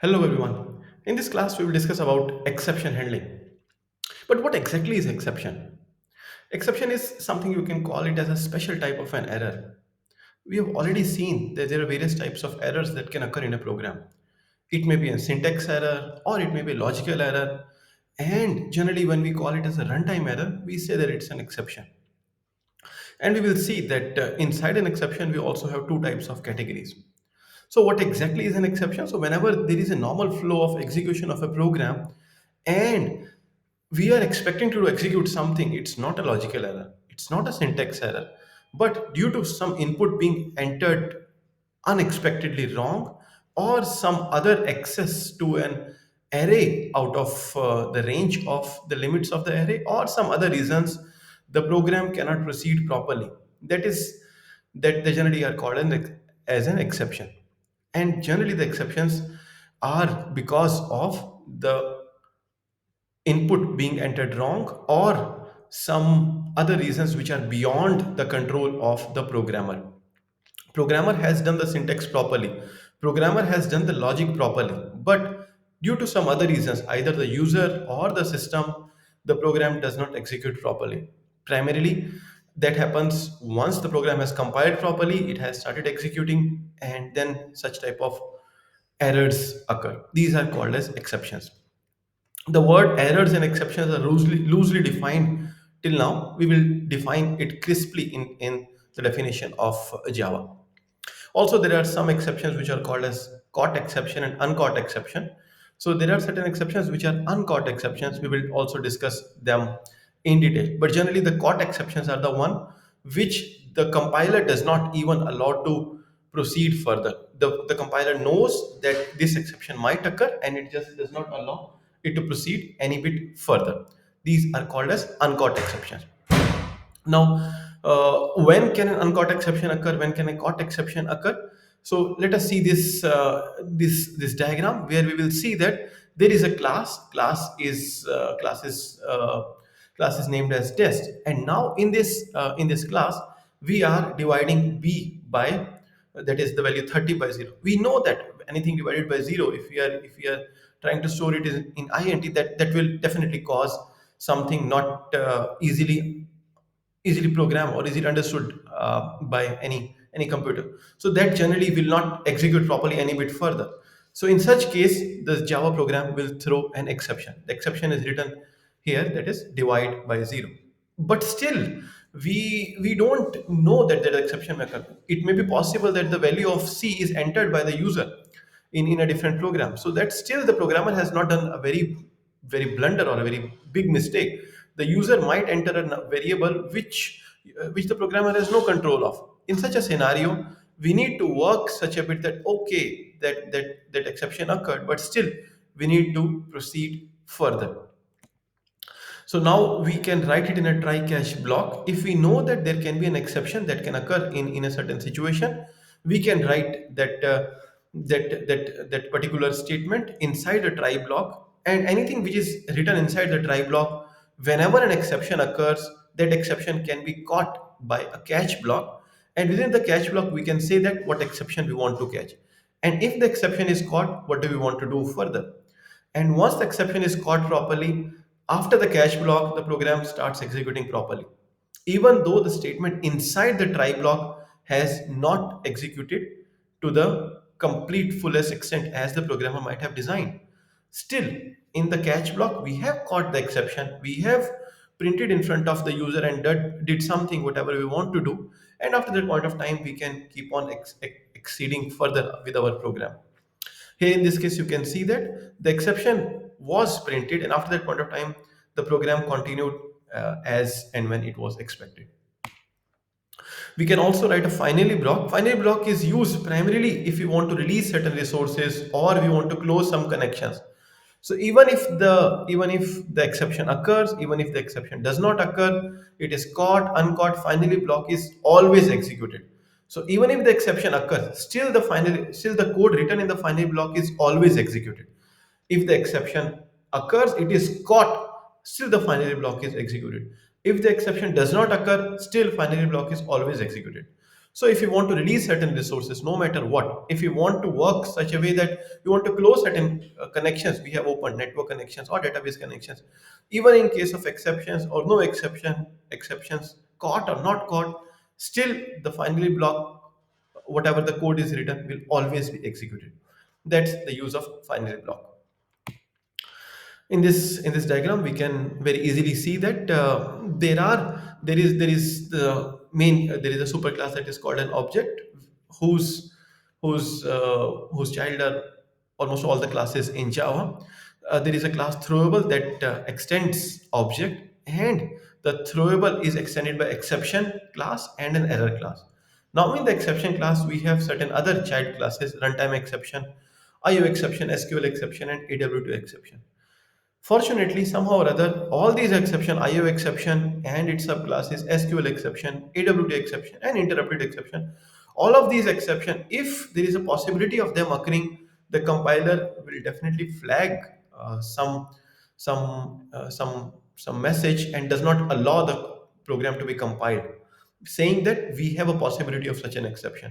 Hello everyone. In this class we will discuss about exception handling. But what exactly is exception? Exception is something you can call it as a special type of an error. We have already seen that there are various types of errors that can occur in a program. It may be a syntax error or it may be a logical error. And generally when we call it as a runtime error, we say that it's an exception. And we will see that inside an exception, we also have two types of categories. So, what exactly is an exception? So, whenever there is a normal flow of execution of a program and we are expecting to execute something, it's not a logical error, it's not a syntax error, but due to some input being entered unexpectedly wrong or some other access to an array out of the range of the limits of the array or some other reasons the program cannot proceed properly, that they generally are called as an exception. And generally the exceptions are because of the input being entered wrong or some other reasons which are beyond the control of the programmer has done the syntax properly, programmer has done the logic properly, but due to some other reasons, either the user or the system, the program does not execute properly. Primarily that happens once the program has compiled properly, it has started executing, and then such type of errors occur. These are called as exceptions. The word errors and exceptions are loosely defined till now. We will define it crisply in the definition of Java. Also, there are some exceptions which are called as caught exception and uncaught exception. So there are certain exceptions which are uncaught exceptions. We will also discuss them in detail. But generally, the caught exceptions are the one which the compiler does not even allow to proceed further. The compiler knows that this exception might occur and it just does not allow it to proceed any bit further. These are called as uncaught exceptions. Now, when can an uncaught exception occur? When can a caught exception occur? So let us see this diagram where we will see that there is a class. Class is named as test, and now in this class we are dividing b by that is the value 30 by 0. We know that anything divided by 0, if we are trying to store it in int, that will definitely cause something not easily programmed or easily understood by any computer, so that generally will not execute properly any bit further. So in such case the Java program will throw an exception. The exception is written here, that is divide by 0. But still we don't know that that exception may occur. It may be possible that the value of c is entered by the user in a different program, so that still the programmer has not done a very blunder or a very big mistake. The user might enter a variable which the programmer has no control of. In such a scenario, we need to work such a bit that okay, that exception occurred, but still we need to proceed further. So now we can write it in a try catch block. If we know that there can be an exception that can occur in a certain situation, we can write that particular statement inside a try block, and anything which is written inside the try block, whenever an exception occurs, that exception can be caught by a catch block, and within the catch block we can say that what exception we want to catch, and if the exception is caught, what do we want to do further. And once the exception is caught properly, after the catch block, the program starts executing properly. Even though the statement inside the try block has not executed to the complete fullest extent as the programmer might have designed. Still, in the catch block, we have caught the exception. We have printed in front of the user and did something, whatever we want to do. And after that point of time, we can keep on exceeding further with our program. Here in this case, you can see that the exception was printed, and after that point of time, the program continued as and when it was expected. We can also write a finally block. Finally block is used primarily if you want to release certain resources or we want to close some connections. So even if the exception occurs, even if the exception does not occur, it is caught, uncaught, finally block is always executed. So even if the exception occurs, still the code written in the finally block is always executed. If the exception occurs, it is caught, still the finally block is executed. If the exception does not occur, still finally block is always executed. So if you want to release certain resources, no matter what, if you want to work such a way that you want to close certain connections we have opened, network connections or database connections, even in case of exceptions or no exceptions, caught or not caught, still the finally block, whatever the code is written, will always be executed. That's the use of finally block. In this diagram we can very easily see that there is the main there is a superclass that is called an object, whose whose child are almost all the classes in Java. There is a class throwable that extends object, and the throwable is extended by exception class and an error class. Now in the exception class we have certain other child classes: runtime exception, IO exception, SQL exception, and AW2 exception. Fortunately, somehow or other, all these exception, IO exception and its subclasses, SQL exception, AWT exception, and interrupted exception, all of these exception, if there is a possibility of them occurring, the compiler will definitely flag some message and does not allow the program to be compiled, saying that we have a possibility of such an exception.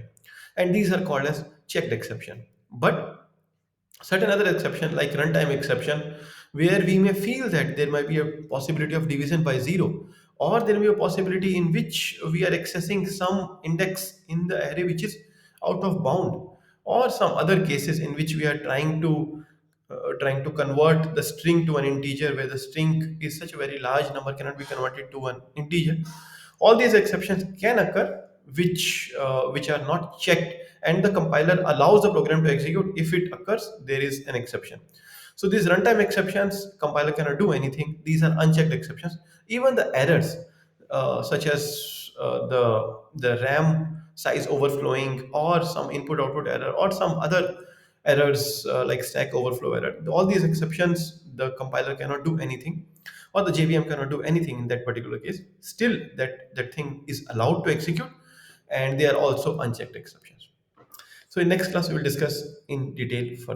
And these are called as checked exception. But certain other exception like runtime exception, where we may feel that there might be a possibility of division by zero, or there may be a possibility in which we are accessing some index in the array which is out of bound, or some other cases in which we are trying to convert the string to an integer, where the string is such a very large number cannot be converted to an integer. All these exceptions can occur, which are not checked, and the compiler allows the program to execute. If it occurs, there is an exception. So these runtime exceptions, compiler cannot do anything. These are unchecked exceptions. Even the errors, such as the RAM size overflowing, or some input output error, or some other errors like stack overflow error, all these exceptions the compiler cannot do anything, or the JVM cannot do anything in that particular case. Still, that thing is allowed to execute, and they are also unchecked exceptions. So in next class we will discuss in detail for